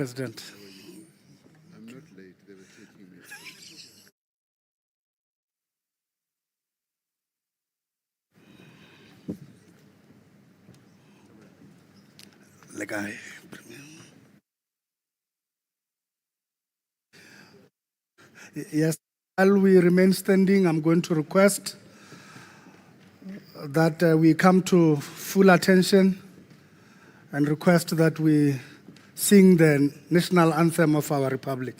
President. I'm not late, they were taking me. Yes, while we remain standing, I'm going to request that we come to full attention and request that we sing the national anthem of our republic.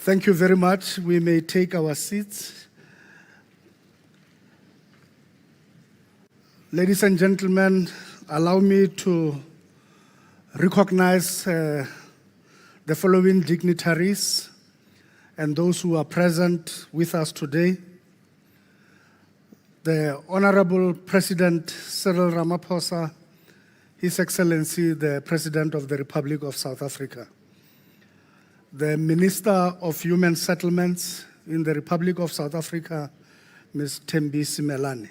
Thank you very much. We may take our seats. Ladies and gentlemen, allow me to recognize the following dignitaries and those who are present with us today. The Honorable President Cyril Ramaphosa, His Excellency, the President of the Republic of South Africa. The Minister of Human Settlements in the Republic of South Africa, Ms. Thembi Simelane.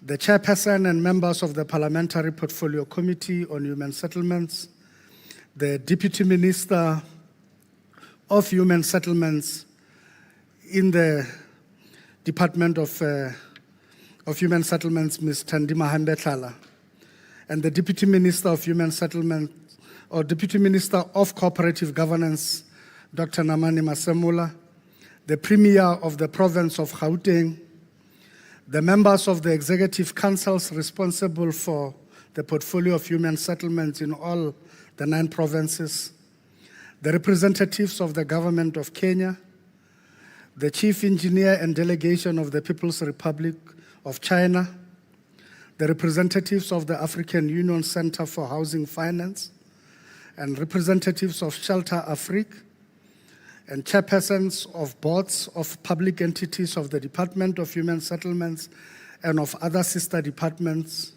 The Chairperson and members of the Parliamentary Portfolio Committee on Human Settlements, the Deputy Minister of Human Settlements in the Department of Human Settlements, Ms. Thandima Hambetlala, and the Deputy Minister of Human Settlement, or Deputy Minister of Cooperative Governance, Dr. Namani Masemula, the Premier of the Province of Gauteng, the members of the Executive Councils responsible for the portfolio of human settlements in all the 9 provinces, the representatives of the Government of Kenya, the Chief Engineer and Delegation of the People's Republic of China, the representatives of the African Union Center for Housing Finance, and representatives of Shelter Afrique, and chairpersons of boards of public entities of the Department of Human Settlements and of other sister departments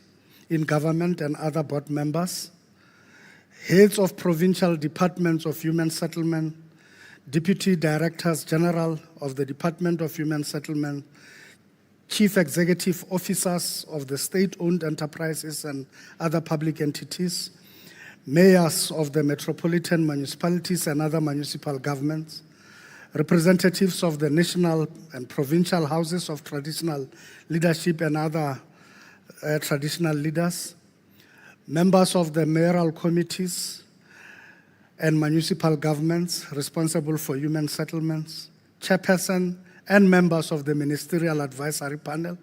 in government and other board members, heads of provincial departments of human settlement, deputy directors general of the Department of Human Settlement, chief executive officers of the state-owned enterprises and other public entities, mayors of the metropolitan municipalities and other municipal governments, representatives of the national and provincial houses of traditional leadership and other traditional leaders, members of the mayoral committees and municipal governments responsible for human settlements, chairperson and members of the Ministerial Advisory Panel,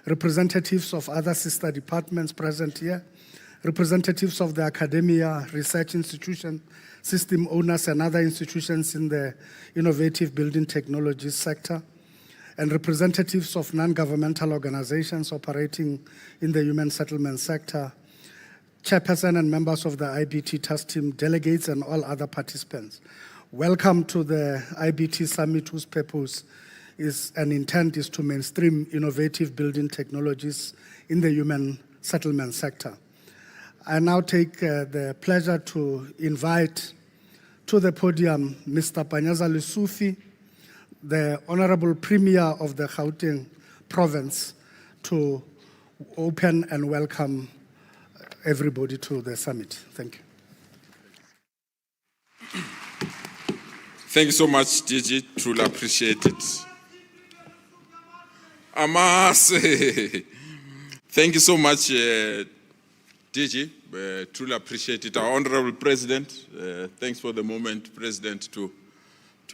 representatives of other sister departments present here, representatives of the academia, research institution, system owners, and other institutions in the innovative building technologies sector, and representatives of non-governmental organizations operating in the human settlement sector, chairperson and members of the IBT task team, delegates, and all other participants. Welcome to the IBT Summit, whose purpose and intent is to mainstream innovative building technologies in the human settlement sector. I now take the pleasure to invite to the podium Mr. Panyaza Lesufi, the Honorable Premier of the Gauteng Province, to open and welcome everybody to the summit. Thank you. Thank you so much, DG. Truly appreciate it. Amase. Thank you so much, DG. Truly appreciate it. Our Honorable President, thanks for the moment, President, to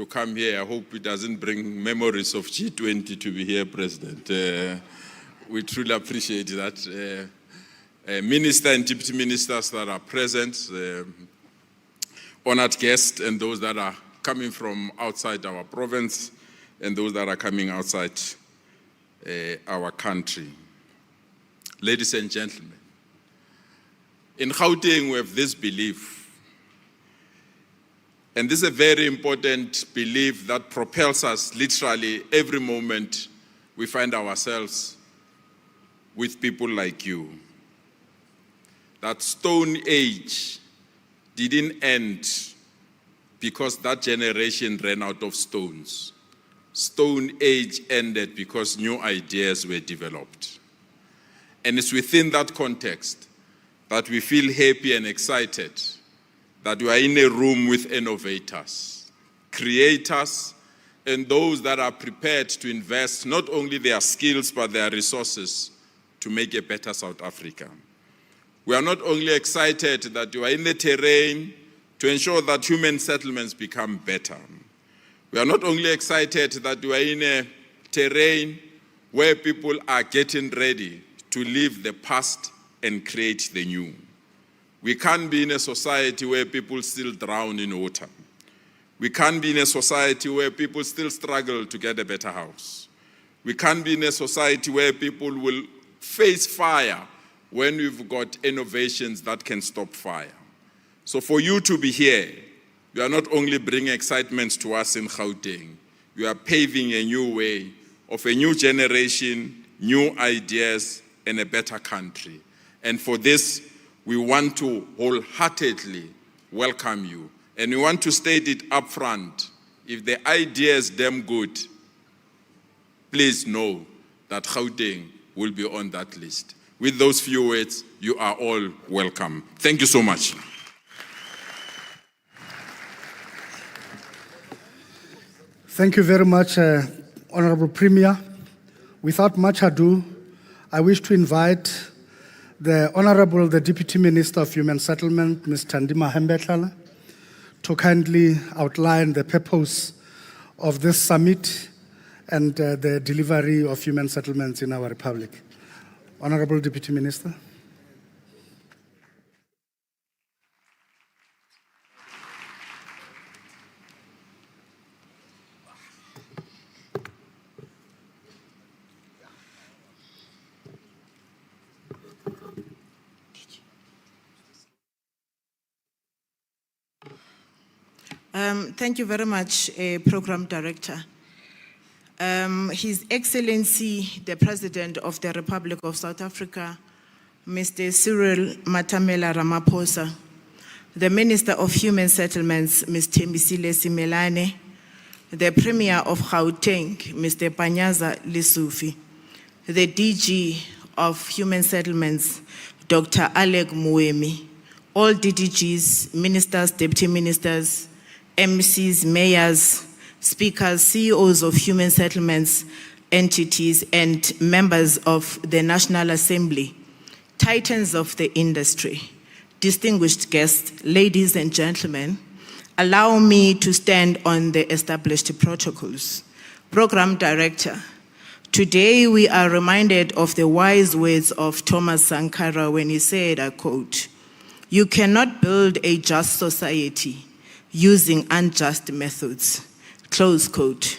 come here. I hope it doesn't bring memories of G20 to be here, President. We truly appreciate that. Minister and Deputy Ministers that are present, honored guests, and those that are coming from outside our province, and those that are coming outside our country. Ladies and gentlemen, in Gauteng we have this belief, and this is a very important belief that propels us literally every moment we find ourselves with people like you. That Stone Age didn't end because that generation ran out of stones. Stone Age ended because new ideas were developed. And it's within that context that we feel happy and excited that we are in a room with innovators, creators, and those that are prepared to invest not only their skills but their resources to make a better South Africa. We are not only excited that you are in the terrain to ensure that human settlements become better. We are not only excited that you are in a terrain where people are getting ready to leave the past and create the new. We can't be in a society where people still drown in water. We can't be in a society where people still struggle to get a better house. We can't be in a society where people will face fire when we've got innovations that can stop fire. So for you to be here, you are not only bringing excitement to us in Gauteng, you are paving a new way of a new generation, new ideas, and a better country. And for this, we want to wholeheartedly welcome you. And we want to state it up front. If the idea is damn good, please know that Gauteng will be on that list. With those few words, you are all welcome. Thank you so much. Thank you very much, Honorable Premier. Without much ado, I wish to invite the Deputy Minister of Human Settlement, Ms. Thandima Hembetlala, to kindly outline the purpose of this summit and the delivery of human settlements in our republic. Honorable Deputy Minister. Thank you very much, Program Director. His Excellency, the President of the Republic of South Africa, Mr. Cyril Matamela Ramaphosa, the Minister of Human Settlements, Ms. Thembisile Simelane, the Premier of Gauteng, Mr. Panyaza Lesufi, the DG of Human Settlements, Dr. Alec Muemi, all DDGs, Ministers, Deputy Ministers, MCs, Mayors, Speakers, CEOs of human settlements, entities, and members of the National Assembly, titans of the industry, distinguished guests, ladies and gentlemen, allow me to stand on the established protocols. Program Director, Today, we are reminded of the wise words of Thomas Sankara when he said, I quote, "You cannot build a just society using unjust methods," close quote.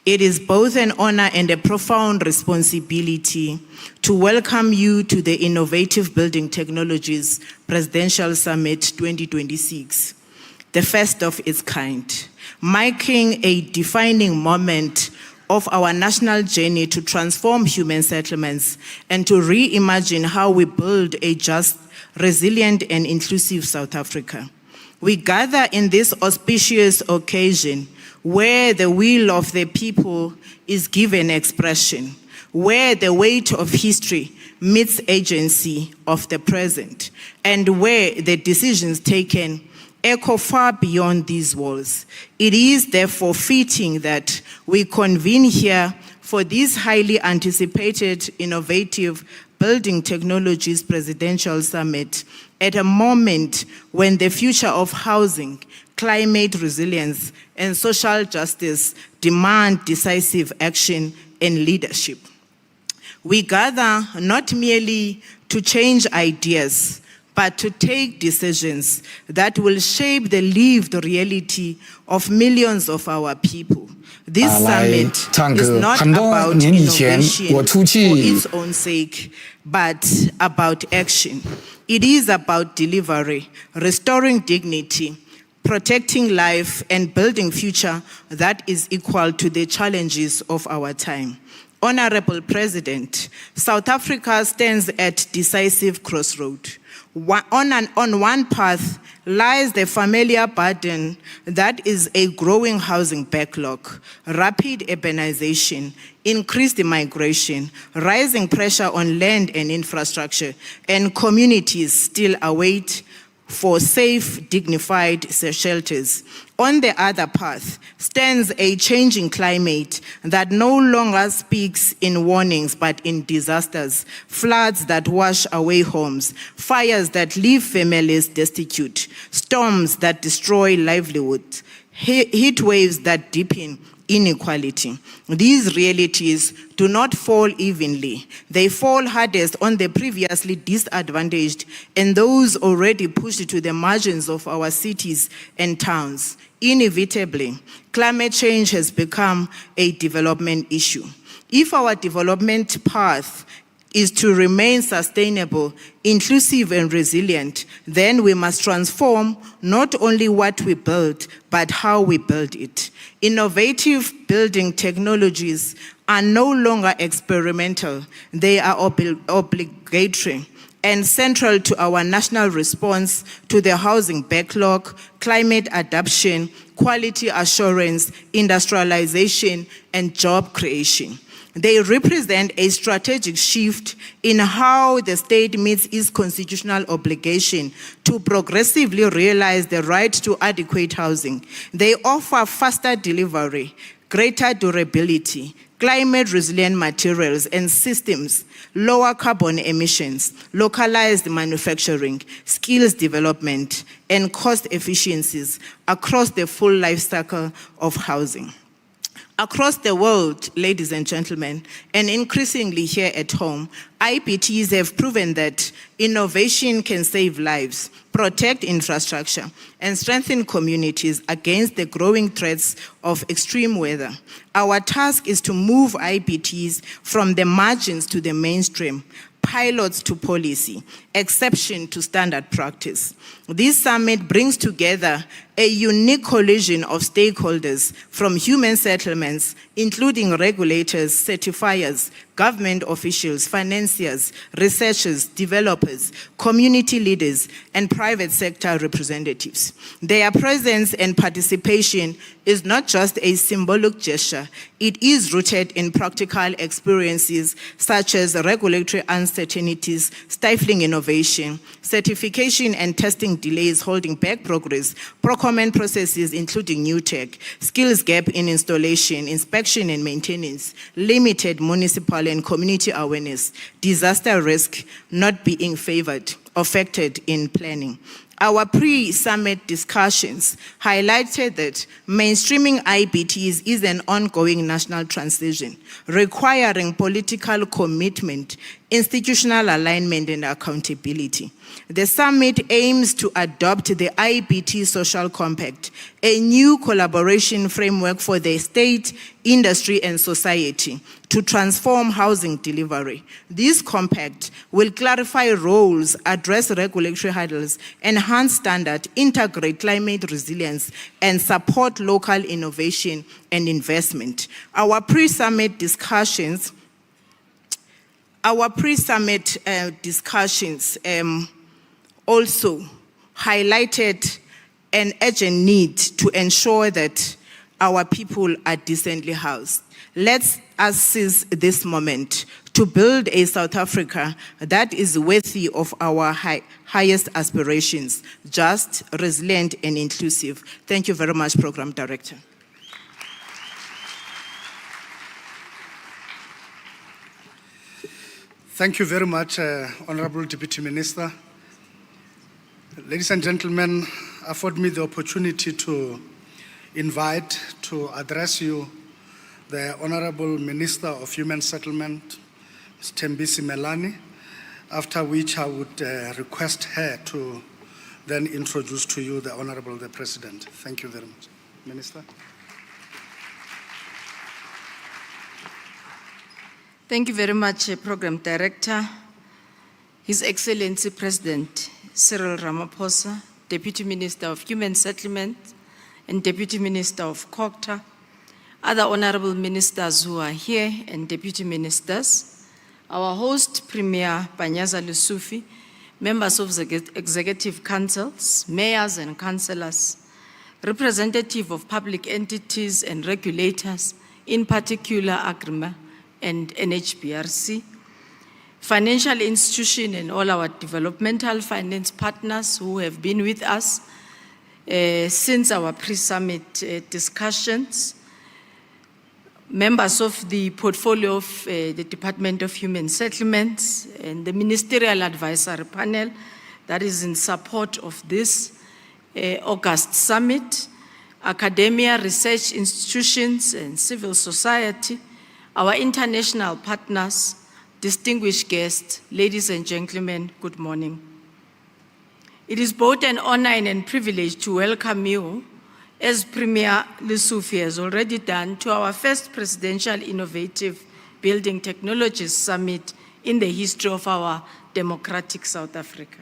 It is both an honor and a profound responsibility to welcome you to the Innovative Building Technologies Presidential Summit 2026, the first of its kind, marking a defining moment of our national journey to transform human settlements and to reimagine how we build a just, resilient, and inclusive South Africa. We gather in this auspicious occasion where the will of the people is given expression, where the weight of history meets agency of the present, and where the decisions taken echo far beyond these walls. It is therefore fitting that we convene here for this highly anticipated Innovative Building Technologies Presidential Summit at a moment when the future of housing, climate resilience, and social justice demand decisive action and leadership. We gather not merely to change ideas, but to take decisions that will shape the lived reality of millions of our people. This summit is not about innovation for its own sake, but about action. It is about delivery, restoring dignity, protecting life, and building future that is equal to the challenges of our time. Honorable President, South Africa stands at decisive crossroads. On one path lies the familiar burden that is a growing housing backlog, rapid urbanization, increased migration, rising pressure on land and infrastructure, and communities still await for safe, dignified shelters. On the other path stands a changing climate that no longer speaks in warnings but in disasters, floods that wash away homes, fires that leave families destitute, storms that destroy livelihoods, heat waves that deepen inequality. These realities do not fall evenly. They fall hardest on the previously disadvantaged and those already pushed to the margins of our cities and towns. Inevitably, climate change has become a development issue. If our development path is to remain sustainable, inclusive, and resilient, then we must transform not only what we build, but how we build it. Innovative building technologies are no longer experimental. They are obligatory and central to our national response to the housing backlog, climate adaptation, quality assurance, industrialization, and job creation. They represent a strategic shift in how the state meets its constitutional obligation to progressively realize the right to adequate housing. They offer faster delivery, greater durability, climate-resilient materials and systems, lower carbon emissions, localized manufacturing, skills development, and cost efficiencies across the full life cycle of housing. Across the world, ladies and gentlemen, and increasingly here at home, IBTs have proven that innovation can save lives, protect infrastructure, and strengthen communities against the growing threats of extreme weather. Our task is to move IBTs from the margins to the mainstream, pilots to policy, exception to standard practice. This summit brings together a unique coalition of stakeholders from human settlements, including regulators, certifiers, government officials, financiers, researchers, developers, community leaders, and private sector representatives. Their presence and participation is not just a symbolic gesture, it is rooted in practical experiences such as regulatory uncertainties, stifling innovation, certification and testing delays holding back progress, procurement processes including new tech, skills gap in installation, inspection and maintenance, limited municipal and community awareness, disaster risk not being affected in planning. Our pre-summit discussions highlighted that mainstreaming IBTs is an ongoing national transition requiring political commitment, institutional alignment, and accountability. The summit aims to adopt the IBT Social Compact, a new collaboration framework for the state, industry, and society to transform housing delivery. This compact will clarify roles, address regulatory hurdles, enhance standards, integrate climate resilience, and support local innovation and investment. Our pre-summit discussions also highlighted an urgent need to ensure that our people are decently housed. Let us seize this moment to build a South Africa that is worthy of our highest aspirations, just, resilient, and inclusive. Thank you very much, Program Director. Thank you very much, Honorable Deputy Minister. Ladies and gentlemen, afford me the opportunity to invite to address you the Honorable Minister of Human Settlement, Ms. Thembisi Melani, after which I would request her to then introduce to you the Honorable President. Thank you very much. Minister. Thank you very much, Program Director, His Excellency President Cyril Ramaphosa, Deputy Minister of Human Settlement and Deputy Minister of COGTA, other honorable ministers who are here and deputy ministers, our host, Premier Panyaza Lesufi, members of the executive councils, mayors and councillors, representative of public entities and regulators, in particular AGRIMA and NHBRC, financial institution and all our developmental finance partners who have been with us since our pre-summit discussions, members of the portfolio of the Department of Human Settlements and the Ministerial Advisory Panel that is in support of this August Summit, academia, research institutions and civil society, our international partners, distinguished guests, ladies and gentlemen, good morning. It is both an honor and a privilege to welcome you, as Premier Lesufi has already done, to our first Presidential Innovative Building Technologies Summit in the history of our democratic South Africa.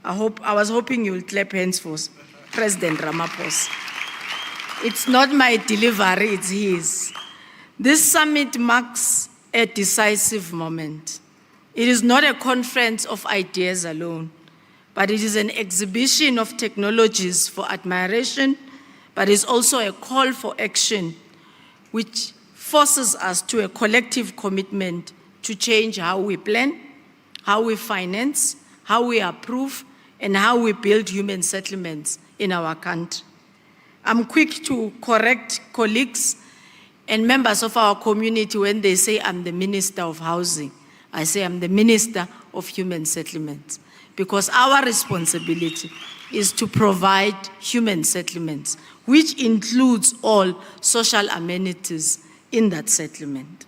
I was hoping you will clap hands for President Ramaphosa. It's not my delivery, it's his. This summit marks a decisive moment. It is not a conference of ideas alone, but it is an exhibition of technologies for admiration, but it's also a call for action which forces us to a collective commitment to change how we plan, how we finance, how we approve, and how we build human settlements in our country. I'm quick to correct colleagues and members of our community when they say I'm the Minister of Housing. I say I'm the Minister of Human Settlements, because our responsibility is to provide human settlements, which includes all social amenities in that settlement.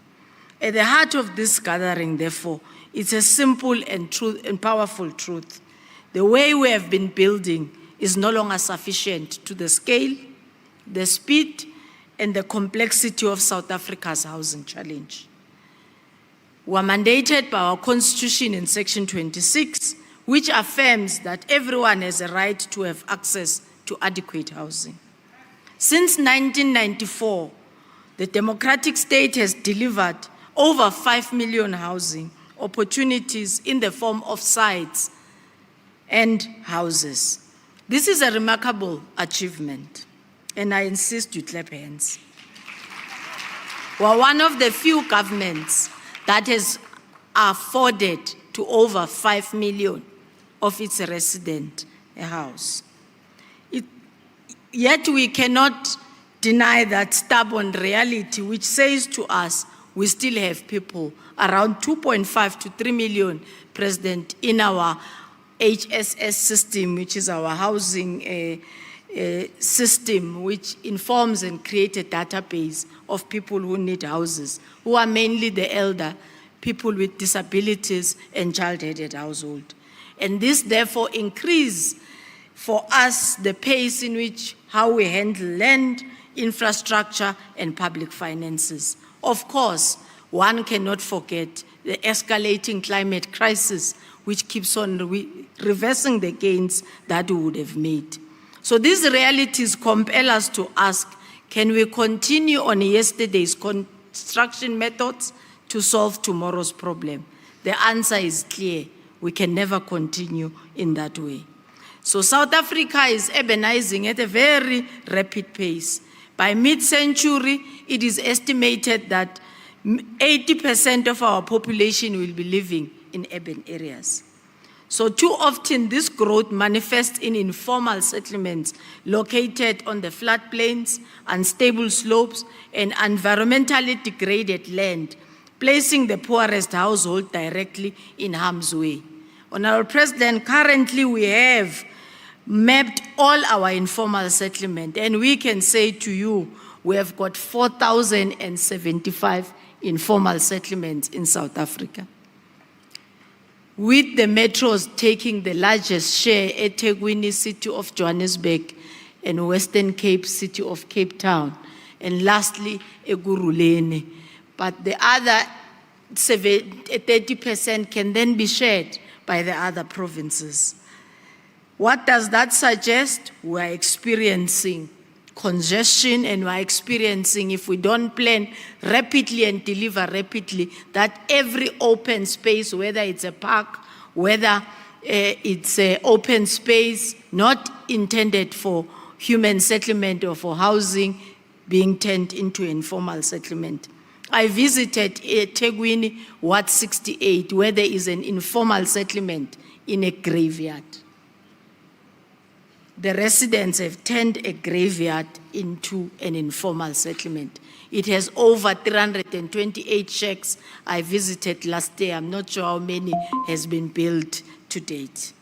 At the heart of this gathering, therefore, it's a simple and powerful truth. The way we have been building is no longer sufficient to the scale, the speed, and the complexity of South Africa's housing challenge. We are mandated by our Constitution in Section 26, which affirms that everyone has a right to have access to adequate housing. Since 1994, the democratic state has delivered over 5 million housing opportunities in the form of sites and houses. This is a remarkable achievement, and I insist you clap hands. We're one of the few governments that has afforded to over 5 million of its residents a house. Yet we cannot deny that stubborn reality which says to us we still have people, around 2.5 to 3 million, President, in our HSS system, which is our housing system, which informs and creates a database of people who need houses, who are mainly the elder, people with disabilities, and child-headed household. And this therefore increase for us the pace in which how we handle land, infrastructure, and public finances. Of course, one cannot forget the escalating climate crisis, which keeps on reversing the gains that we would have made. So these realities compel us to ask, can we continue on yesterday's construction methods to solve tomorrow's problem? The answer is clear. We can never continue in that way. So South Africa is urbanizing at a very rapid pace. By mid-century, it is estimated that 80% of our population will be living in urban areas. So too often this growth manifests in informal settlements located on the floodplains, unstable slopes, and environmentally degraded land, placing the poorest household directly in harm's way. Honorable President, currently we have mapped all our informal settlement, and we can say to you, we have got 4,075 informal settlements in South Africa. With the metros taking the largest share, eThekwini, city of Johannesburg, and Western Cape, city of Cape Town, and lastly, Ekurhuleni. But the other 30% can then be shared by the other provinces. What does that suggest? We are experiencing congestion, and we are experiencing, if we don't plan rapidly and deliver rapidly, that every open space, whether it's a park, whether it's an open space not intended for human settlement or for housing, being turned into informal settlement. I visited eThekwini, Ward 68, where there is an informal settlement in a graveyard. The residents have turned a graveyard into an informal settlement. It has over 328 shacks. I visited last year. I'm not sure how many has been built to date.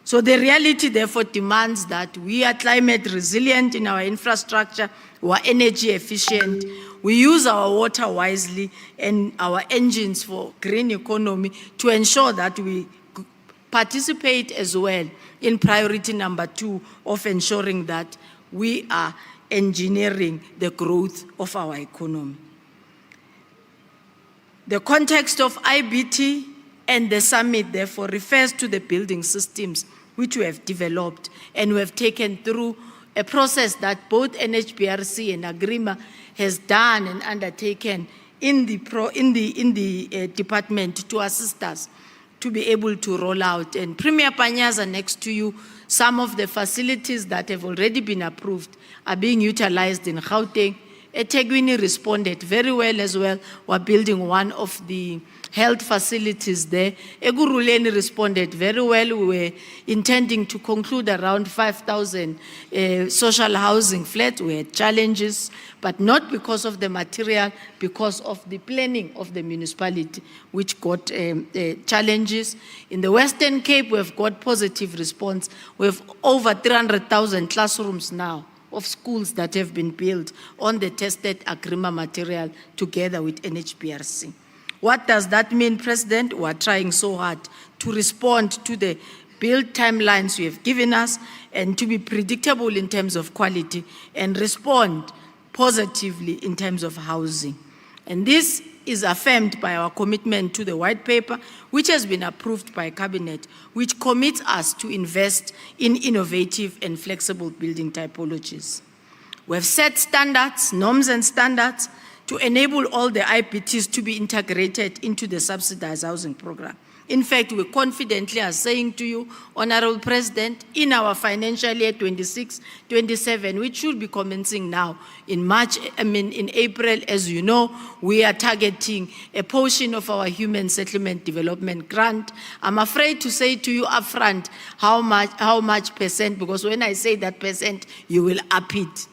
So the reality therefore demands that we are climate resilient in our infrastructure, we are energy efficient, we use our water wisely and our engines for green economy to ensure that we participate as well in priority number 2 of ensuring that we are engineering the growth of our economy. The context of IBT and the summit therefore refers to the building systems which we have developed and we have taken through a process that both NHBRC and AGRIMA has done and undertaken in the department to assist us to be able to roll out. And Premier Panyaza, next to you, some of the facilities that have already been approved are being utilized in Gauteng. eThekwini responded very well as well. We're building one of the health facilities there. Ekurhuleni responded very well. We were intending to conclude around 5,000 social housing flats. We had challenges, but not because of the material, because of the planning of the municipality, which got challenges. In the Western Cape, we have got positive response. We have over 300,000 classrooms now of schools that have been built on the tested AGRIMA material together with NHBRC. What does that mean, President? We are trying so hard to respond to the build timelines you have given us and to be predictable in terms of quality and respond positively in terms of housing. And this is affirmed by our commitment to the white paper, which has been approved by Cabinet, which commits us to invest in innovative and flexible building typologies. We have set standards, norms and standards to enable all the IBTs to be integrated into the subsidized housing program. In fact, we confidently are saying to you, Honorable President, in our financial year 26-27, which should be commencing now in in April, as you know, we are targeting a portion of our human settlement development grant. I'm afraid to say to you upfront how much percent, because when I say that percent, you will up it.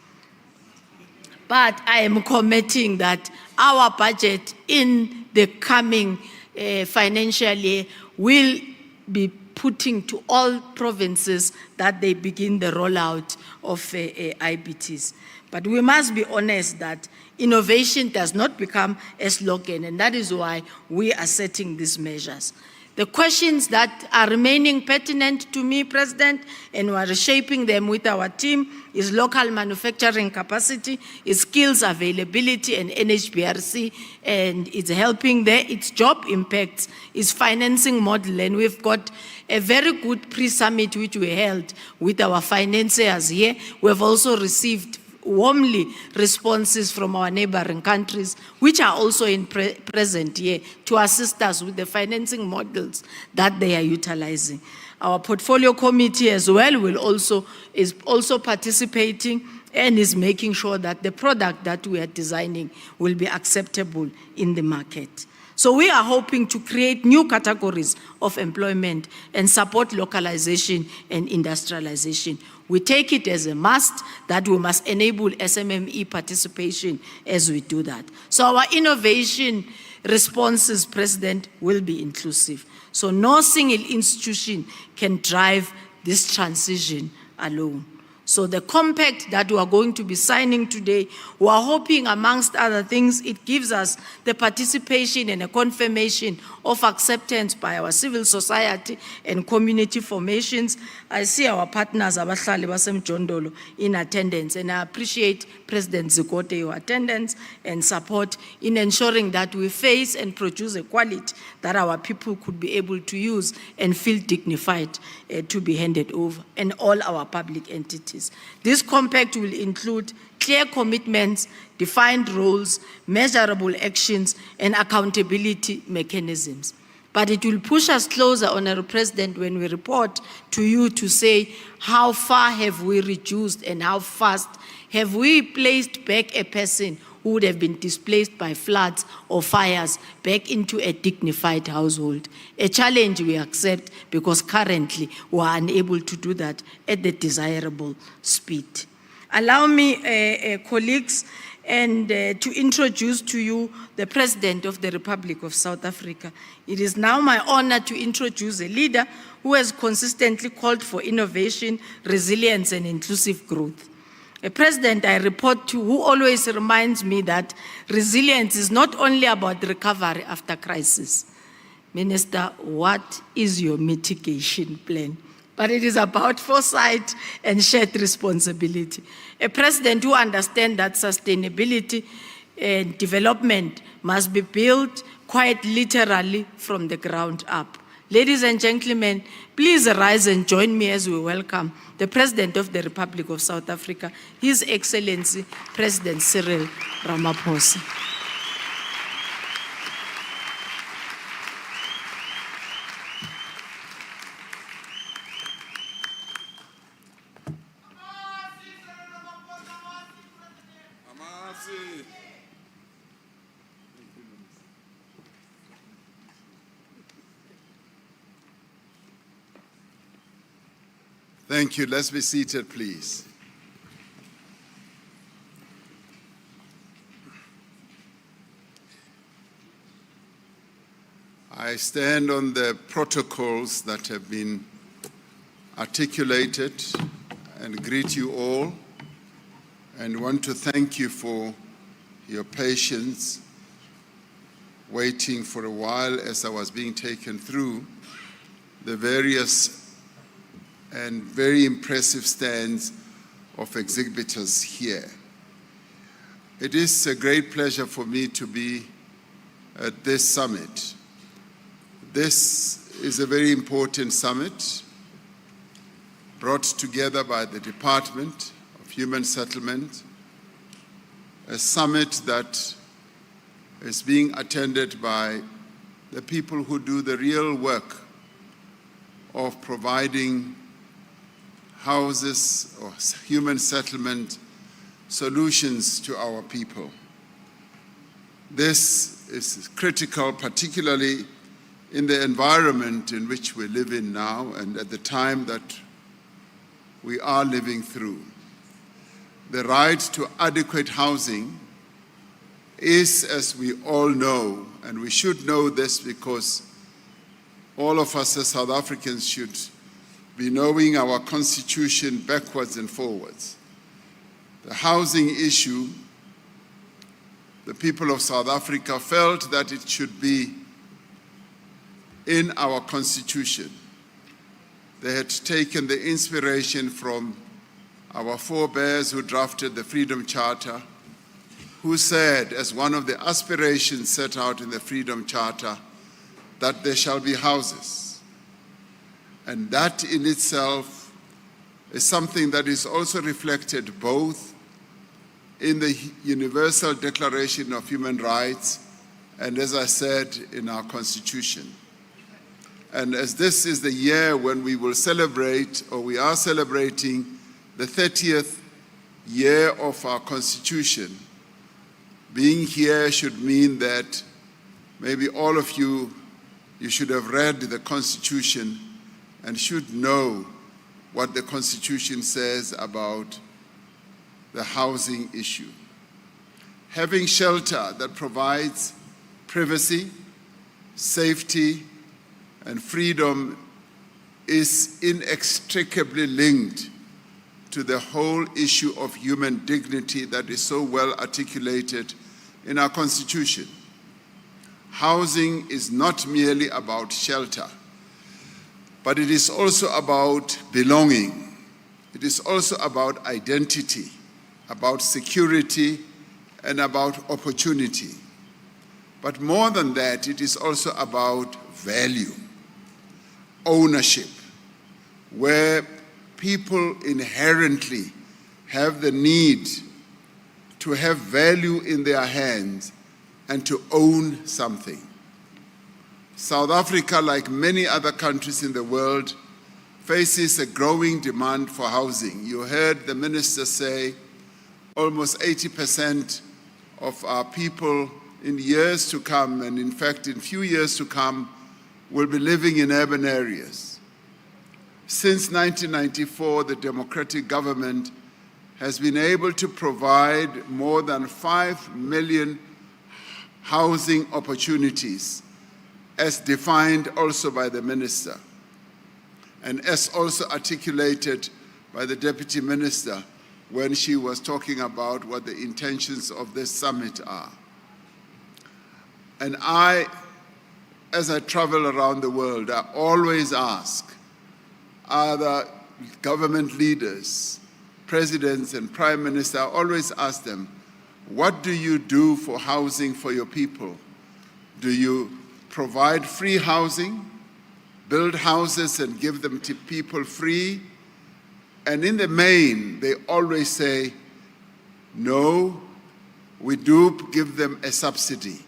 But I am committing that our budget in the coming financial year will be putting to all provinces that they begin the rollout of IBTs. But we must be honest that innovation does not become a slogan, and that is why we are setting these measures. The questions that are remaining pertinent to me, President, and we are reshaping them with our team, is local manufacturing capacity, is skills availability and NHBRC, and it's helping there, its job impacts, its financing model, and we've got a very good pre-summit which we held with our financiers here. We've also received warmly responses from our neighboring countries, which are also present here to assist us with the financing models that they are utilizing. Our portfolio committee as well is also participating and is making sure that the product that we are designing will be acceptable in the market. So we are hoping to create new categories of employment and support localization and industrialization. We take it as a must that we must enable SMME participation as we do that. So our innovation responses, President, will be inclusive. So no single institution can drive this transition alone. So the compact that we are going to be signing today, we are hoping, amongst other things, it gives us the participation and a confirmation of acceptance by our civil society and community formations. I see our partners, Abahlali basemjondolo, in attendance, and I appreciate President Zikote, your attendance and support in ensuring that we face and produce a quality that our people could be able to use and feel dignified to be handed over, and all our public entities. This compact will include clear commitments, defined roles, measurable actions, and accountability mechanisms. But it will push us closer, Honorable President, when we report to you to say how far have we reduced and how fast have we placed back a person who would have been displaced by floods or fires back into a dignified household. A challenge we accept because currently we are unable to do that at the desirable speed. Allow me, colleagues, and to introduce to you the President of the Republic of South Africa. It is now my honor to introduce a leader who has consistently called for innovation, resilience, and inclusive growth. A president I report to who always reminds me that resilience is not only about recovery after crisis. Minister, what is your mitigation plan? But it is about foresight and shared responsibility. A president who understands that sustainability and development must be built quite literally from the ground up. Ladies and gentlemen, please rise and join me as we welcome the President of the Republic of South Africa, His Excellency, President Cyril Ramaphosa. Thank you. Let's be seated, please. I stand on the protocols that have been articulated and greet you all, and want to thank you for your patience waiting for a while as I was being taken through the various and very impressive stands of exhibitors here. It is a great pleasure for me to be at this summit. This is a very important summit brought together by the Department of Human Settlement, a summit that is being attended by the people who do the real work of providing houses or human settlement solutions to our people. This is critical, particularly in the environment in which we live in now and at the time that we are living through. The right to adequate housing is, as we all know, and we should know this because all of us as South Africans should be knowing our constitution backwards and forwards. The housing issue, the people of South Africa felt that it should be in our constitution. They had taken the inspiration from our forebears who drafted the Freedom Charter, who said, as one of the aspirations set out in the Freedom Charter, that there shall be houses. And that in itself is something that is also reflected both in the Universal Declaration of Human Rights and, as I said, in our Constitution. And as this is the year when we will celebrate, or we are celebrating, the 30th year of our Constitution, being here should mean that maybe all of you should have read the Constitution and should know what the Constitution says about the housing issue. Having shelter that provides privacy, safety, and freedom is inextricably linked to the whole issue of human dignity that is so well articulated in our Constitution. Housing is not merely about shelter, but it is also about belonging. It is also about identity, about security, and about opportunity. But more than that, it is also about value, ownership, where people inherently have the need to have value in their hands and to own something. South Africa, like many other countries in the world, faces a growing demand for housing. You heard the minister say almost 80% of our people in years to come, and in fact in few years to come, will be living in urban areas. Since 1994, the democratic government has been able to provide more than 5 million housing opportunities, as defined also by the minister, and as also articulated by the deputy minister when she was talking about what the intentions of this summit are. And as I travel around the world, I always ask other government leaders, presidents and prime minister, I always ask them, what do you do for housing for your people? Do you provide free housing, build houses and give them to people free? And in the main, they always say, no, we do give them a subsidy.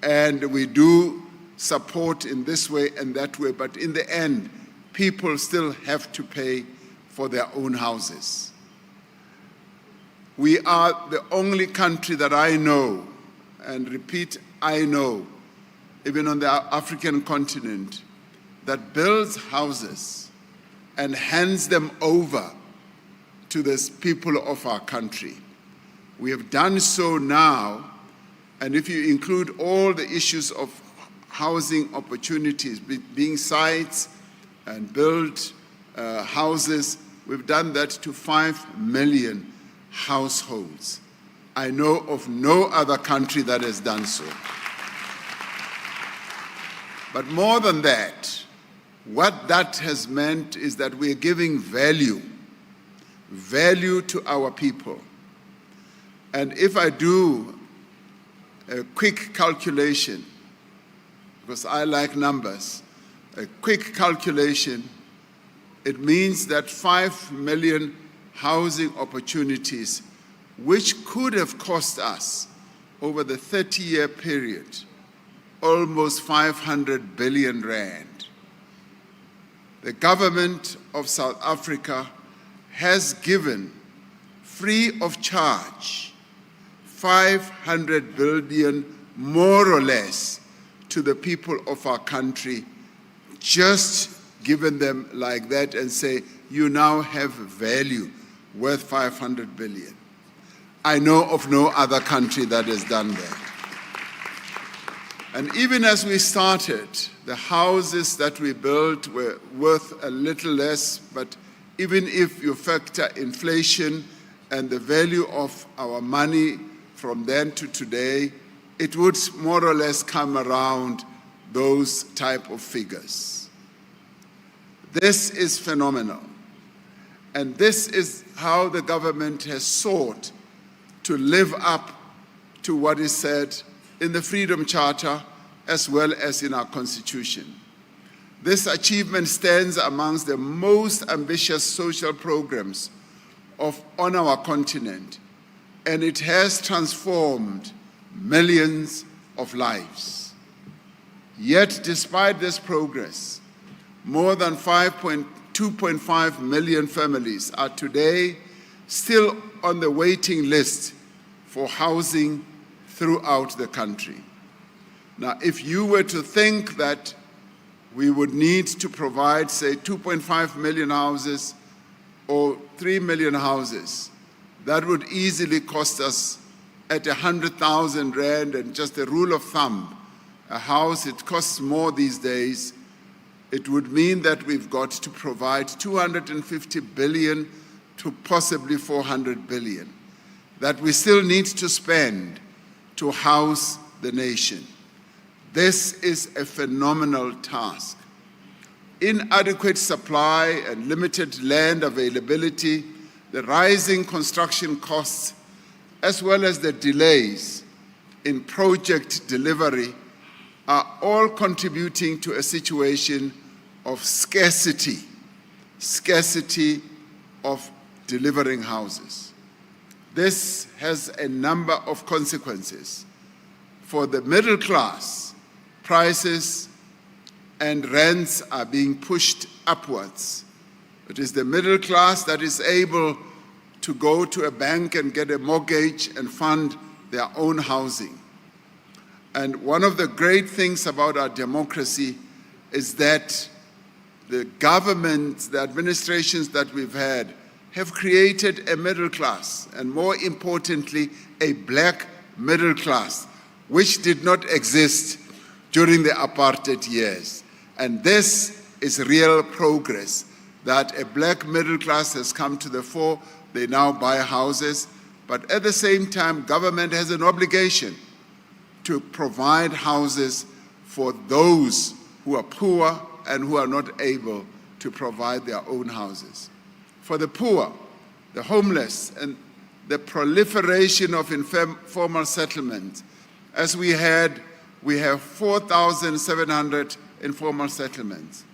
And we do support in this way and that way, but in the end, people still have to pay for their own houses. We are the only country that I know, and repeat, I know, even on the African continent, that builds houses and hands them over to the people of our country. We have done so now, and if you include all the issues of housing opportunities, being sites and build houses, we've done that to 5 million households. I know of no other country that has done so. But more than that, what that has meant is that we are giving value to our people. And if I do a quick calculation, because I like numbers, a quick calculation, it means that 5 million housing opportunities, which could have cost us over the 30-year period, almost 500 billion rand. The government of South Africa has given, free of charge, 500 billion, more or less, to the people of our country, just given them like that and say, you now have value worth 500 billion. I know of no other country that has done that. And even as we started, the houses that we built were worth a little less, but even if you factor inflation and the value of our money from then to today, it would more or less come around those type of figures. This is phenomenal. And this is how the government has sought to live up to what is said in the Freedom Charter as well as in our Constitution. This achievement stands amongst the most ambitious social programs on our continent, and it has transformed millions of lives. Yet, despite this progress, more than 2.5 million families are today still on the waiting list for housing throughout the country. Now, if you were to think that we would need to provide, say, 2.5 million houses or 3 million houses, that would easily cost us at 100,000 rand, and just a rule of thumb, a house, it costs more these days. It would mean that we've got to provide 250 billion to possibly 400 billion that we still need to spend to house the nation. This is a phenomenal task. Inadequate supply and limited land availability, the rising construction costs, as well as the delays in project delivery are all contributing to a situation of scarcity of delivering houses. This has a number of consequences. For the middle class, prices and rents are being pushed upwards. It is the middle class that is able to go to a bank and get a mortgage and fund their own housing. And one of the great things about our democracy is that the governments, the administrations that we've had, have created a middle class, and more importantly, a black middle class, which did not exist during the apartheid years. And this is real progress, that a black middle class has come to the fore. They now buy houses, but at the same time, government has an obligation to provide houses for those who are poor and who are not able to provide their own houses. For the poor, the homeless, and the proliferation of informal settlements, as we have 4,700 informal settlements.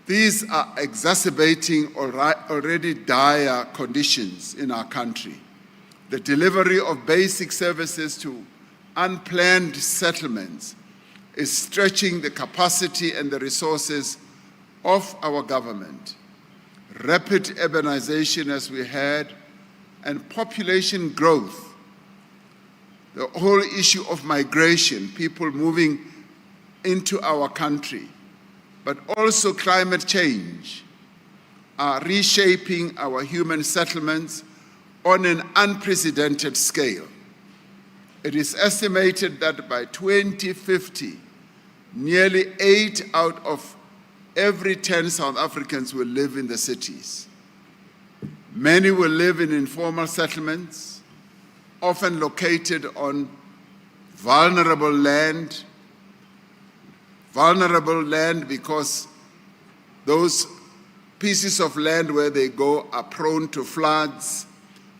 These are exacerbating already dire conditions in our country. The delivery of basic services to unplanned settlements is stretching the capacity and the resources of our government. Rapid urbanization, as we had, and population growth, the whole issue of migration, people moving into our country, but also climate change, are reshaping our human settlements on an unprecedented scale. It is estimated that by 2050, nearly 8 out of every 10 South Africans will live in the cities. Many will live in informal settlements, often located on vulnerable land because those pieces of land where they go are prone to floods,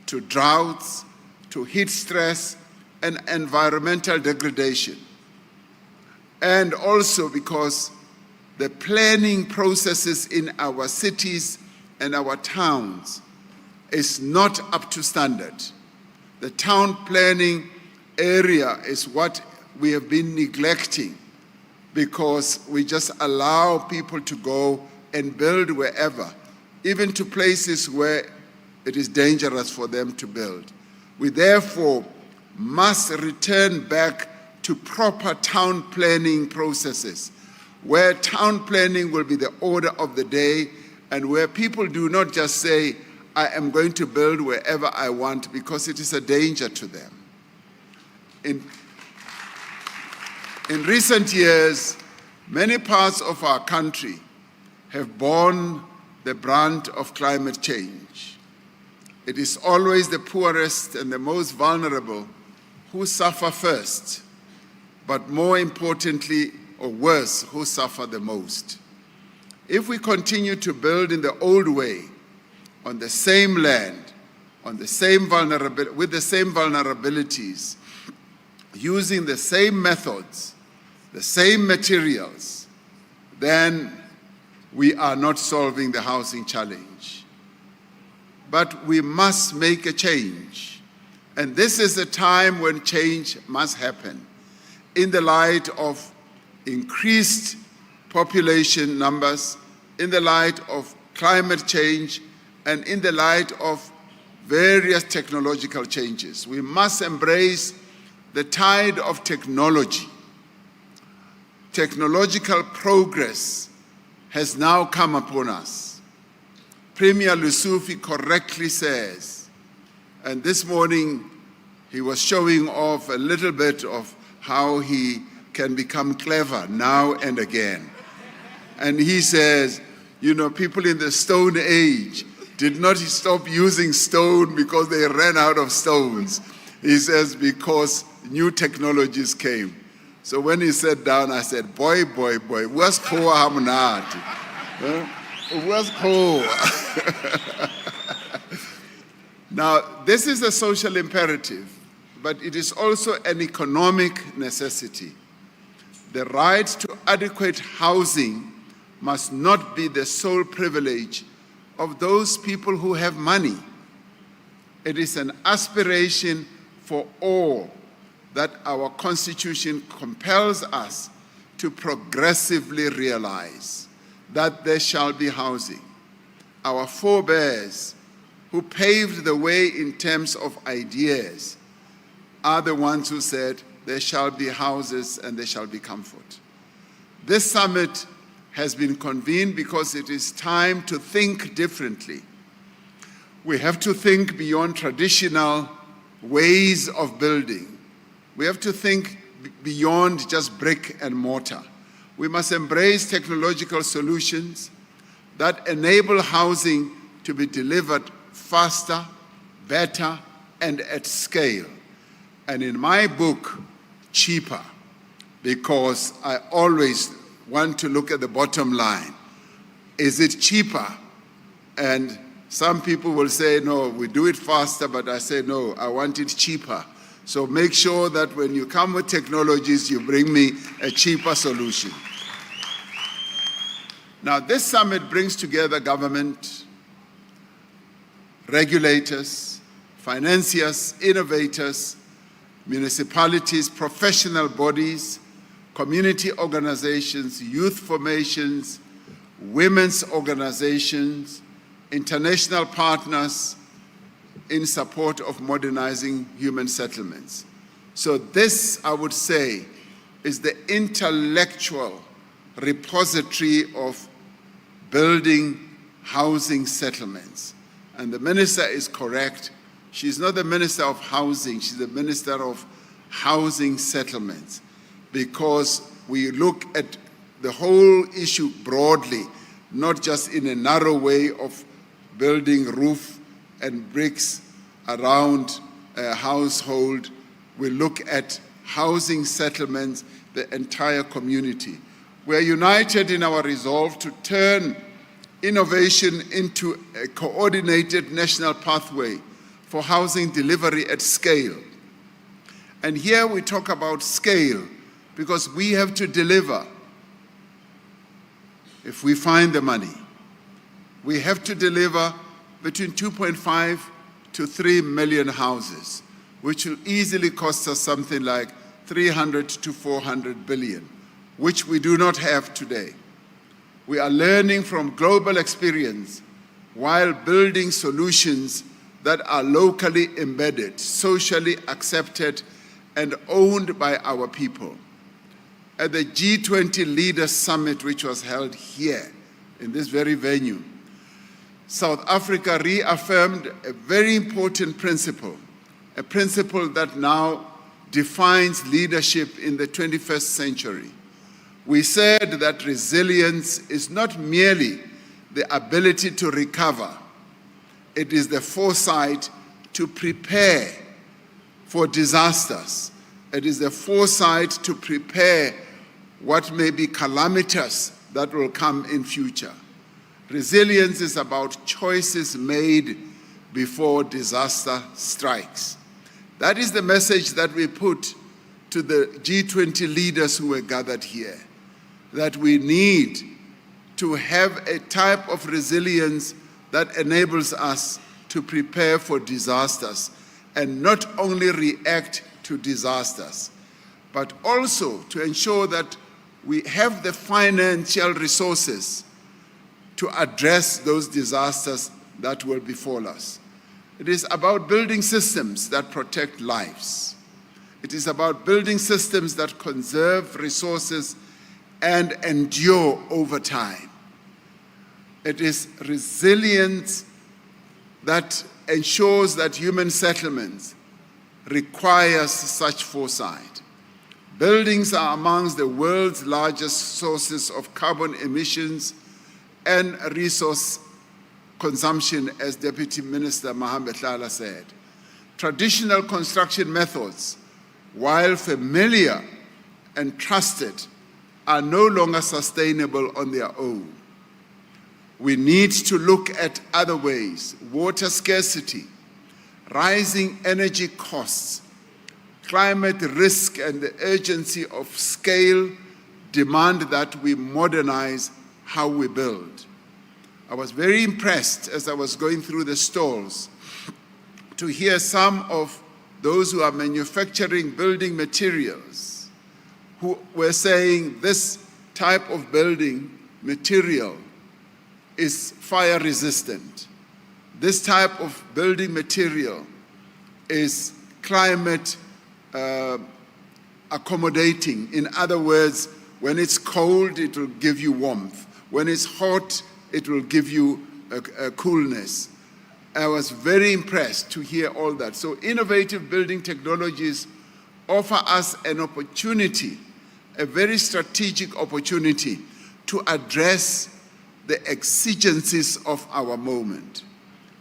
to droughts, to heat stress, and environmental degradation. And also because the planning processes in our cities and our towns is not up to standard. The town planning area is what we have been neglecting because we just allow people to go and build wherever, even to places where it is dangerous for them to build. We therefore must return back to proper town planning processes, where town planning will be the order of the day and where people do not just say, I am going to build wherever I want because it is a danger to them. In recent years, many parts of our country have borne the brunt of climate change. It is always the poorest and the most vulnerable who suffer first, but more importantly, or worse, who suffer the most. If we continue to build in the old way, on the same land, with the same vulnerabilities, using the same methods, the same materials, then we are not solving the housing challenge. But we must make a change. And this is a time when change must happen in the light of increased population numbers, in the light of climate change, and in the light of various technological changes. We must embrace the tide of technology. Technological progress has now come upon us. Premier Lusufi correctly says, and this morning he was showing off a little bit of how he can become clever now and again. And he says, you know, people in the Stone Age did not stop using stone because they ran out of stones. He says because new technologies came. So when he sat down, I said, boy, where's Koa Hamunati? Where's Koa? Now, this is a social imperative, but it is also an economic necessity. The right to adequate housing must not be the sole privilege of those people who have money. It is an aspiration for all that our Constitution compels us to progressively realize that there shall be housing. Our forebears who paved the way in terms of ideas are the ones who said there shall be houses and there shall be comfort. This summit has been convened because it is time to think differently. We have to think beyond traditional ways of building. We have to think beyond just brick and mortar. We must embrace technological solutions that enable housing to be delivered faster, better, and at scale. And in my book, cheaper, because I always want to look at the bottom line. Is it cheaper? And some people will say, no, we do it faster, but I say, no, I want it cheaper. So make sure that when you come with technologies, you bring me a cheaper solution. Now, this summit brings together government, regulators, financiers, innovators, municipalities, professional bodies, community organizations, youth formations, women's organizations, international partners in support of modernizing human settlements. So this, I would say, is the intellectual repository of building housing settlements. And the minister is correct. She's not the minister of housing, she's the minister of housing settlements, because we look at the whole issue broadly, not just in a narrow way of building roof and bricks around a household. We look at housing settlements, the entire community. We're united in our resolve to turn innovation into a coordinated national pathway for housing delivery at scale. And here we talk about scale because we have to deliver. If we find the money, we have to deliver between 2.5 to 3 million houses, which will easily cost us something like 300 to 400 billion, which we do not have today. We are learning from global experience while building solutions that are locally embedded, socially accepted, and owned by our people. At the G20 Leaders Summit, which was held here in this very venue, South Africa reaffirmed a very important principle, a principle that now defines leadership in the 21st century. We said that resilience is not merely the ability to recover, it is the foresight to prepare for disasters. It is the foresight to prepare what may be calamitous that will come in future. Resilience is about choices made before disaster strikes. That is the message that we put to the G20 leaders who were gathered here, that we need to have a type of resilience that enables us to prepare for disasters and not only react to disasters, but also to ensure that we have the financial resources to address those disasters that will befall us. It is about building systems that protect lives. It is about building systems that conserve resources and endure over time. It is resilience that ensures that human settlements requires such foresight. Buildings are amongst the world's largest sources of carbon emissions and resource consumption, as Deputy Minister Mohamed Lala said. Traditional construction methods, while familiar and trusted, are no longer sustainable on their own. We need to look at other ways. Water scarcity, rising energy costs, climate risk, and the urgency of scale demand that we modernize how we build. I was very impressed as I was going through the stalls to hear some of those who are manufacturing building materials who were saying this type of building material is fire resistant. This type of building material is climate accommodating. In other words, when it's cold, it will give you warmth. When it's hot, it will give you a coolness. I was very impressed to hear all that. So innovative building technologies offer us an opportunity, a very strategic opportunity to address the exigencies of our moment.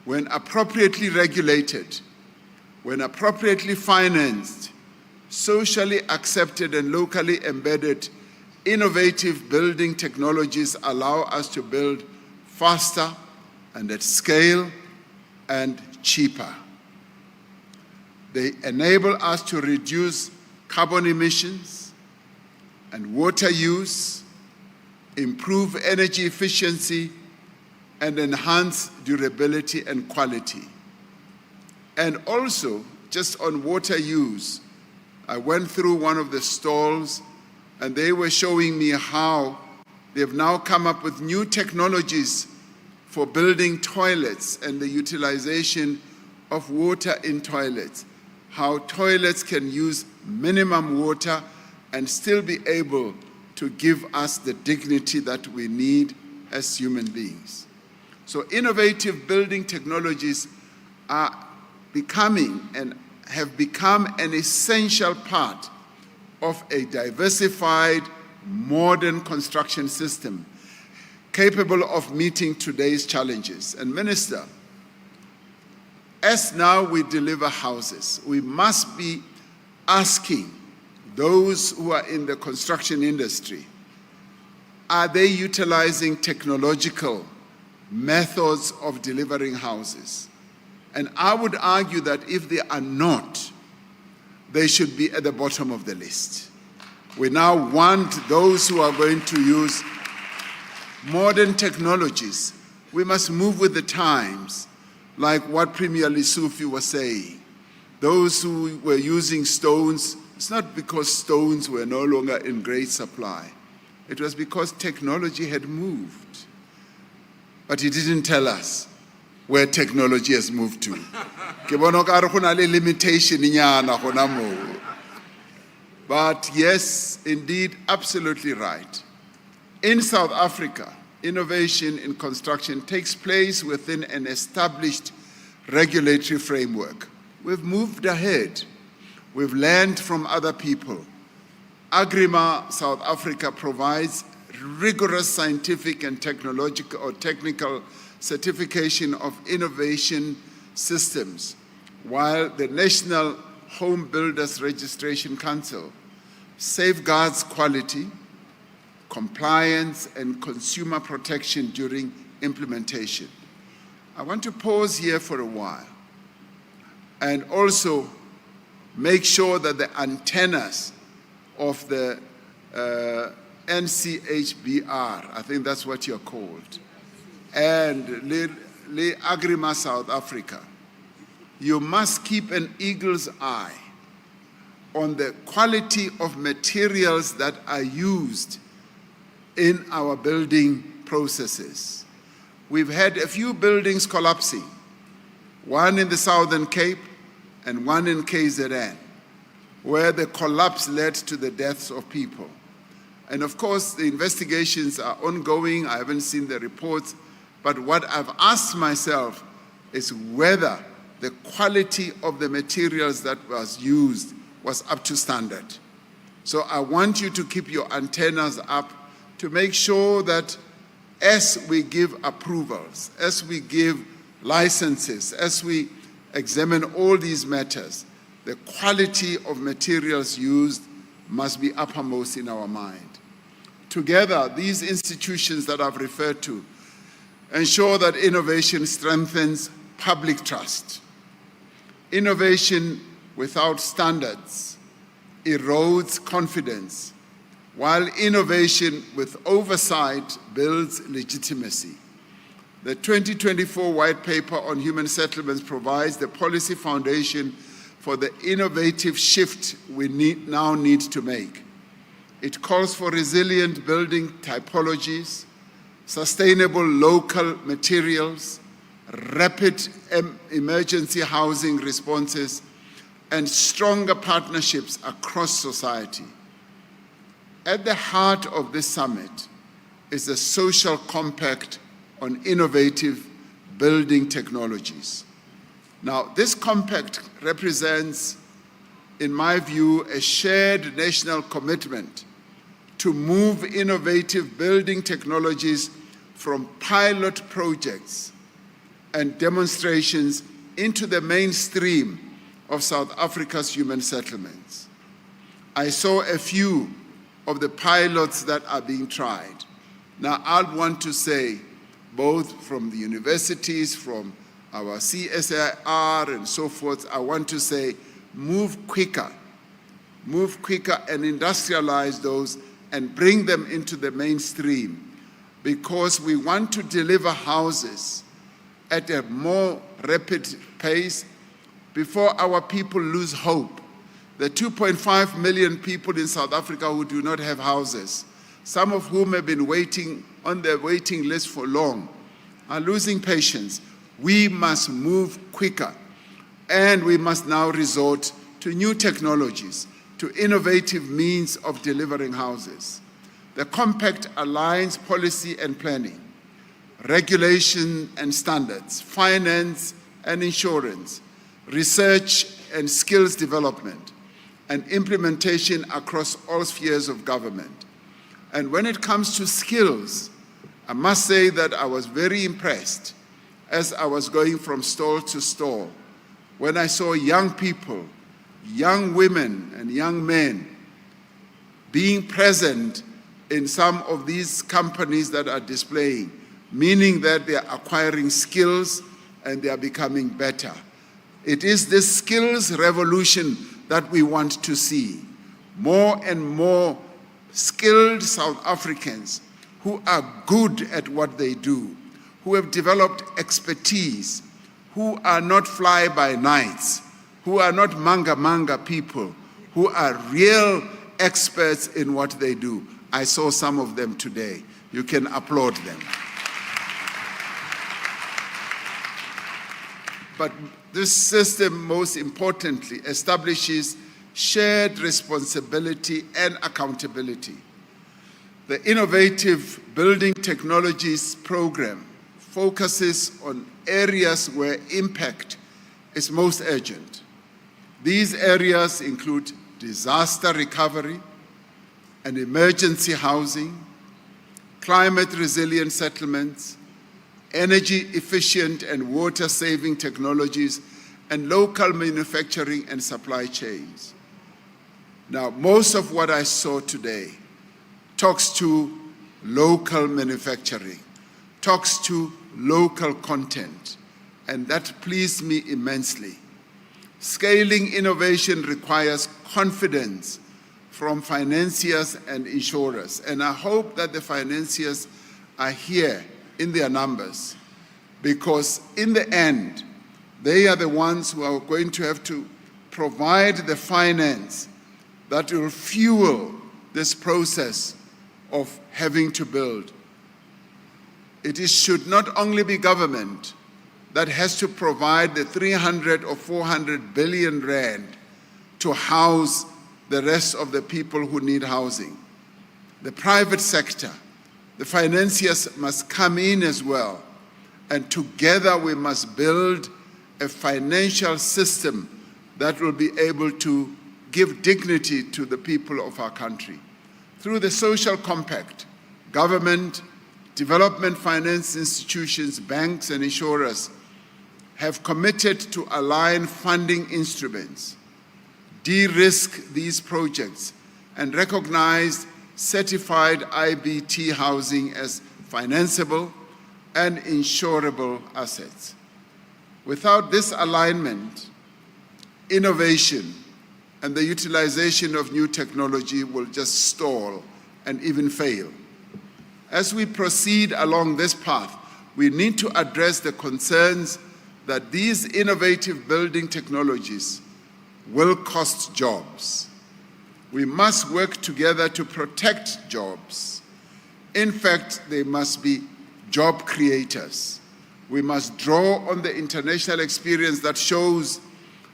When appropriately regulated, when appropriately financed, socially accepted and locally embedded, innovative building technologies allow us to build faster and at scale and cheaper. They enable us to reduce carbon emissions and water use, improve energy efficiency, and enhance durability and quality. And also, just on water use, I went through one of the stalls and they were showing me how they've now come up with new technologies for building toilets and the utilization of water in toilets, how toilets can use minimum water and still be able to give us the dignity that we need as human beings. So innovative building technologies are becoming and have become an essential part of a diversified, modern construction system capable of meeting today's challenges. And Minister, as now we deliver houses, we must be asking those who are in the construction industry, are they utilizing technological methods of delivering houses? And I would argue that if they are not, they should be at the bottom of the list. We now want those who are going to use modern technologies. We must move with the times, like what Premier Lissufi was saying. Those who were using stones, it's not because stones were no longer in great supply. It was because technology had moved. But he didn't tell us where technology has moved to. But yes, indeed, absolutely right. In South Africa, innovation in construction takes place within an established regulatory framework. We've moved ahead. We've learned from other people. Agrima South Africa provides rigorous scientific and technological or technical certification of innovation systems, while the National Home Builders Registration Council safeguards quality, compliance, and consumer protection during implementation. I want to pause here for a while and also make sure that the antennas of the NCHBR, I think that's what you're called, and Le Agrima South Africa, you must keep an eagle's eye on the quality of materials that are used in our building processes. We've had a few buildings collapsing, one in the Southern Cape and one in KZN, where the collapse led to the deaths of people. And of course, the investigations are ongoing. I haven't seen the reports, but what I've asked myself is whether the quality of the materials that was used was up to standard. So I want you to keep your antennas up to make sure that as we give approvals, as we give licenses, as we examine all these matters, the quality of materials used must be uppermost in our mind. Together, these institutions that I've referred to ensure that innovation strengthens public trust. Innovation without standards erodes confidence, while innovation with oversight builds legitimacy. The 2024 White Paper on Human Settlements provides the policy foundation for the innovative shift we now need to make. It calls for resilient building typologies, sustainable local materials, rapid emergency housing responses, and stronger partnerships across society. At the heart of this summit is the social compact on innovative building technologies. Now, this compact represents, in my view, a shared national commitment to move innovative building technologies from pilot projects and demonstrations into the mainstream of South Africa's human settlements. I saw a few of the pilots that are being tried. Now, I'd want to say, both from the universities, from our CSIR and so forth, I want to say, move quicker and industrialize those and bring them into the mainstream, because we want to deliver houses at a more rapid pace before our people lose hope. The 2.5 million people in South Africa who do not have houses, some of whom have been waiting on the waiting list for long, are losing patience. We must move quicker, and we must now resort to new technologies, to innovative means of delivering houses. The compact aligns policy and planning, regulation and standards, finance and insurance, research and skills development, and implementation across all spheres of government. And when it comes to skills, I must say that I was very impressed as I was going from stall to stall when I saw young people, young women and young men being present in some of these companies that are displaying, meaning that they are acquiring skills and they are becoming better. It is this skills revolution that we want to see. More and more skilled South Africans who are good at what they do, who have developed expertise, who are not fly-by-nights, who are not manga people, who are real experts in what they do. I saw some of them today. You can applaud them. But this system, most importantly, establishes shared responsibility and accountability. The Innovative Building Technologies program focuses on areas where impact is most urgent. These areas include disaster recovery and emergency housing, climate-resilient settlements, energy-efficient and water-saving technologies, and local manufacturing and supply chains. Now, most of what I saw today talks to local manufacturing, talks to local content, and that pleased me immensely. Scaling innovation requires confidence from financiers and insurers, and I hope that the financiers are here in their numbers, because in the end, they are the ones who are going to have to provide the finance that will fuel this process of having to build. Should not only be government that has to provide the 300 or 400 billion rand to house the rest of the people who need housing. The private sector, the financiers must come in as well, and together we must build a financial system that will be able to give dignity to the people of our country. Through the social compact, government, development finance institutions, banks and insurers have committed to align funding instruments, de-risk these projects, and recognize certified IBT housing as financeable and insurable assets. Without this alignment, innovation and the utilization of new technology will just stall and even fail. As we proceed along this path, we need to address the concerns that these innovative building technologies will cost jobs. We must work together to protect jobs. In fact, they must be job creators. We must draw on the international experience that shows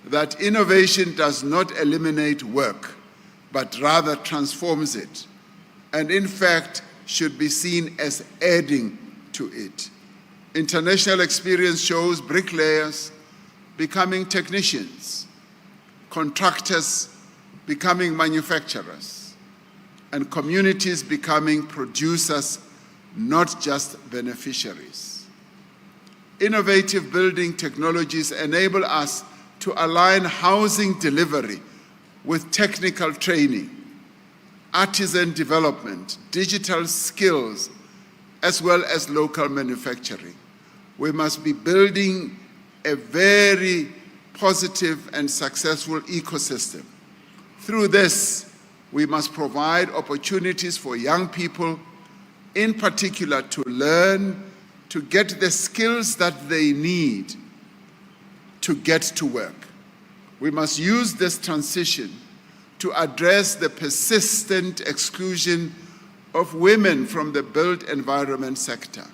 that innovation does not eliminate work, but rather transforms it, and in fact should be seen as adding to it. International experience shows bricklayers becoming technicians, contractors becoming manufacturers, and communities becoming producers, not just beneficiaries. Innovative building technologies enable us to align housing delivery with technical training, artisan development, digital skills, as well as local manufacturing. We must be building a very positive and successful ecosystem. Through this, we must provide opportunities for young people, in particular, to learn, to get the skills that they need to get to work. We must use this transition to address the persistent exclusion of women from the built environment sector.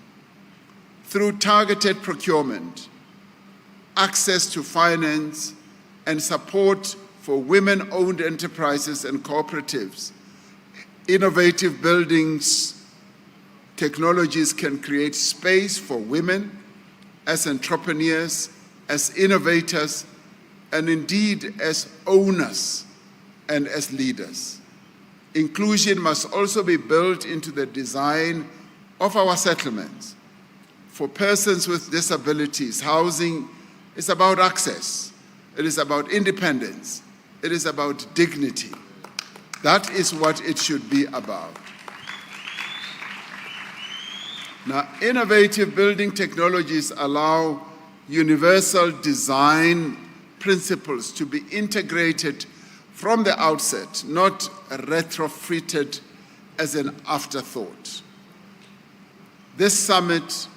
Through targeted procurement, access to finance, and support for women-owned enterprises and cooperatives, innovative buildings technologies can create space for women as entrepreneurs, as innovators, and indeed as owners and as leaders. Inclusion must also be built into the design of our settlements. For persons with disabilities, housing is about access. It is about independence. It is about dignity. That is what it should be about. Now, innovative building technologies allow universal design principles to be integrated from the outset, not retrofitted as an afterthought. This summit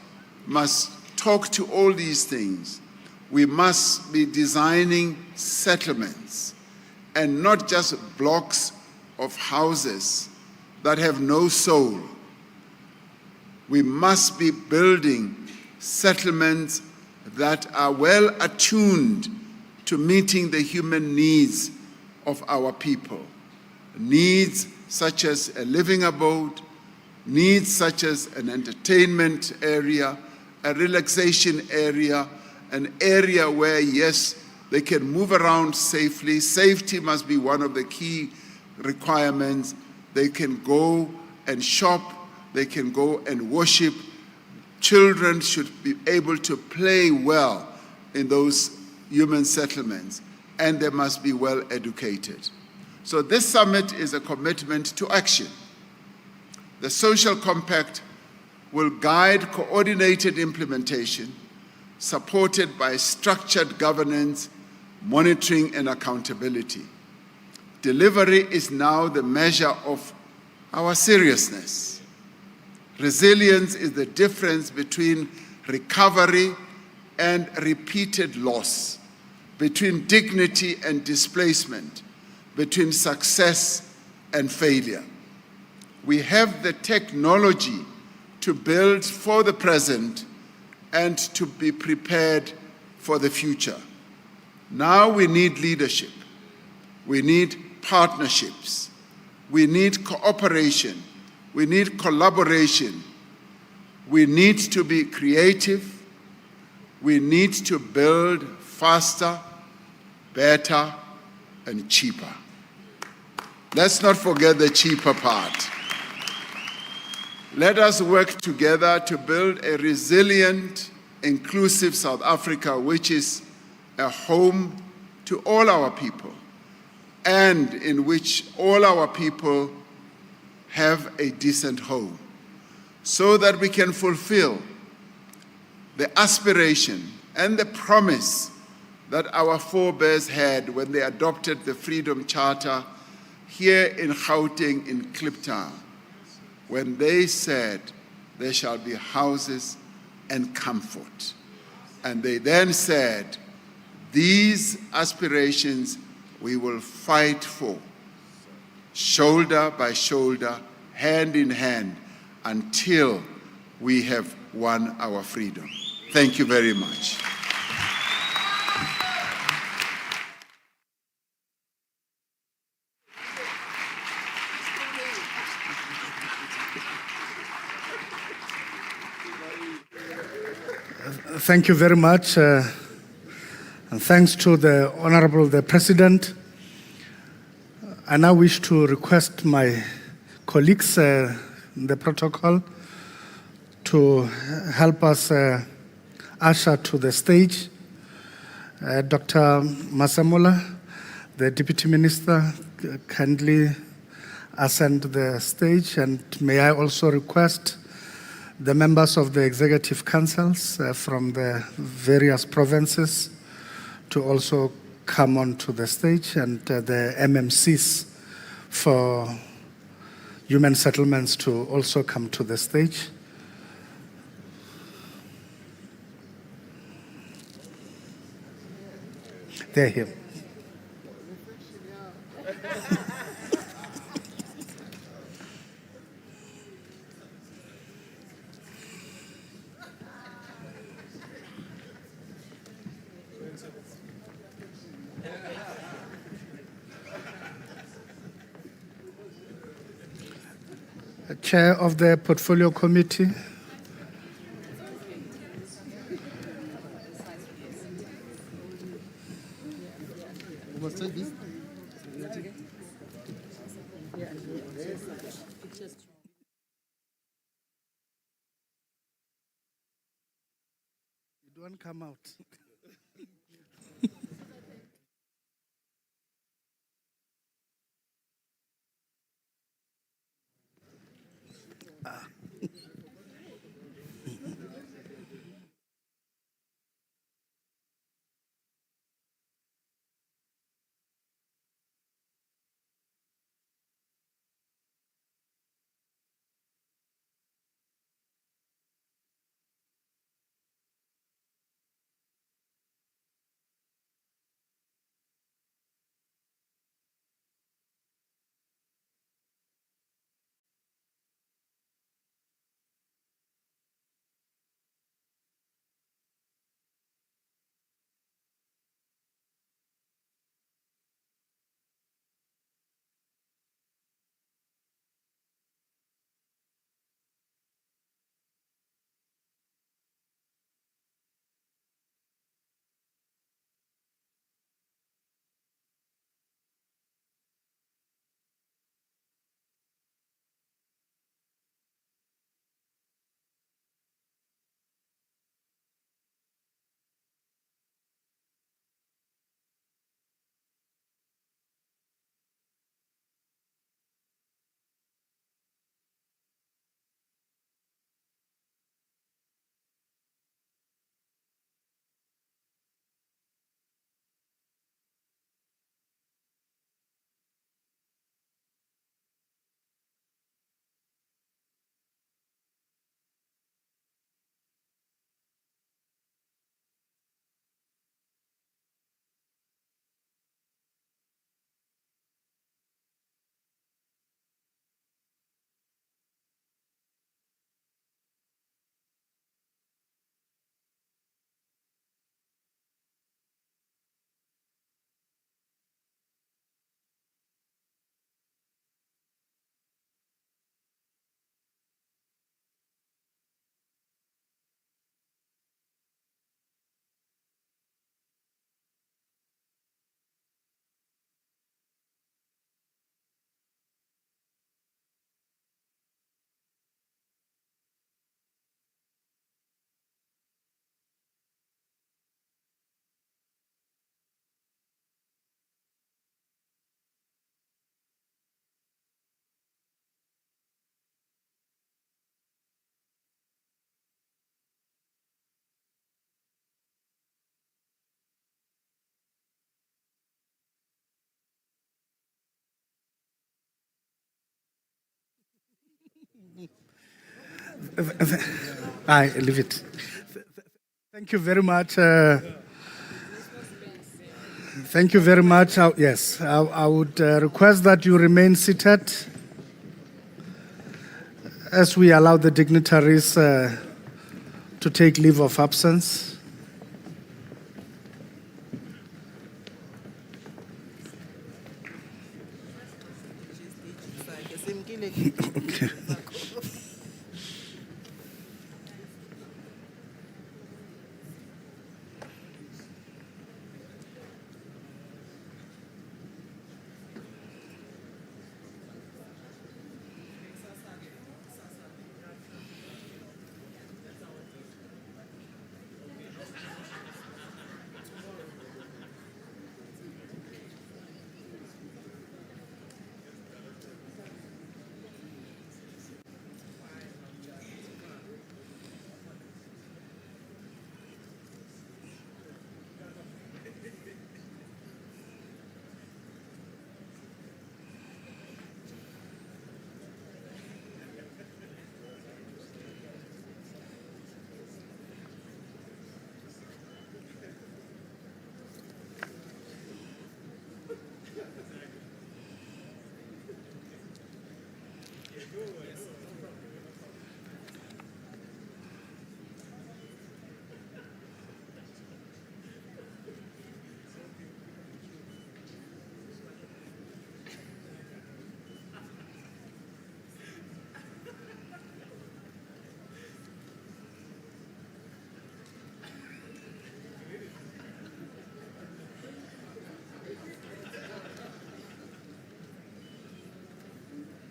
must talk to all these things. We must be designing settlements and not just blocks of houses that have no soul. We must be building settlements that are well attuned to meeting the human needs of our people. Needs such as a living abode, needs such as an entertainment area, a relaxation area, an area where, yes, they can move around safely. Safety must be one of the key requirements. They can go and shop, they can go and worship. Children should be able to play well in those human settlements, and they must be well educated. So this summit is a commitment to action. The social compact will guide coordinated implementation, supported by structured governance, monitoring, and accountability. Delivery is now the measure of our seriousness. Resilience is the difference between recovery and repeated loss, between dignity and displacement, between success and failure. We have the technology to build for the present and to be prepared for the future. Now we need leadership. We need partnerships. We need cooperation. We need collaboration. We need to be creative. We need to build faster, better, and cheaper. Let's not forget the cheaper part. Let us work together to build a resilient, inclusive South Africa, which is a home to all our people, and in which all our people have a decent home, so that we can fulfill the aspiration and the promise that our forebears had when they adopted the Freedom Charter here in Gauteng, in Kliptown, when they said there shall be houses and comfort. And they then said, these aspirations we will fight for, shoulder by shoulder, hand in hand, until we have won our freedom. Thank you very much. Thank you very much, and thanks to the Honorable the President. I now wish to request my colleagues in the protocol to help us usher to the stage. Dr. Masemola, the Deputy Minister, kindly ascend the stage, and may I also request the members of the executive councils from the various provinces to also come onto the stage, and the MMCs for human settlements to also come to the stage. They're here. Chair of the Portfolio Committee. You don't come out. I leave it. Thank you very much. Thank you very much. Yes, I would request that you remain seated as we allow the dignitaries to take leave of absence. Okay.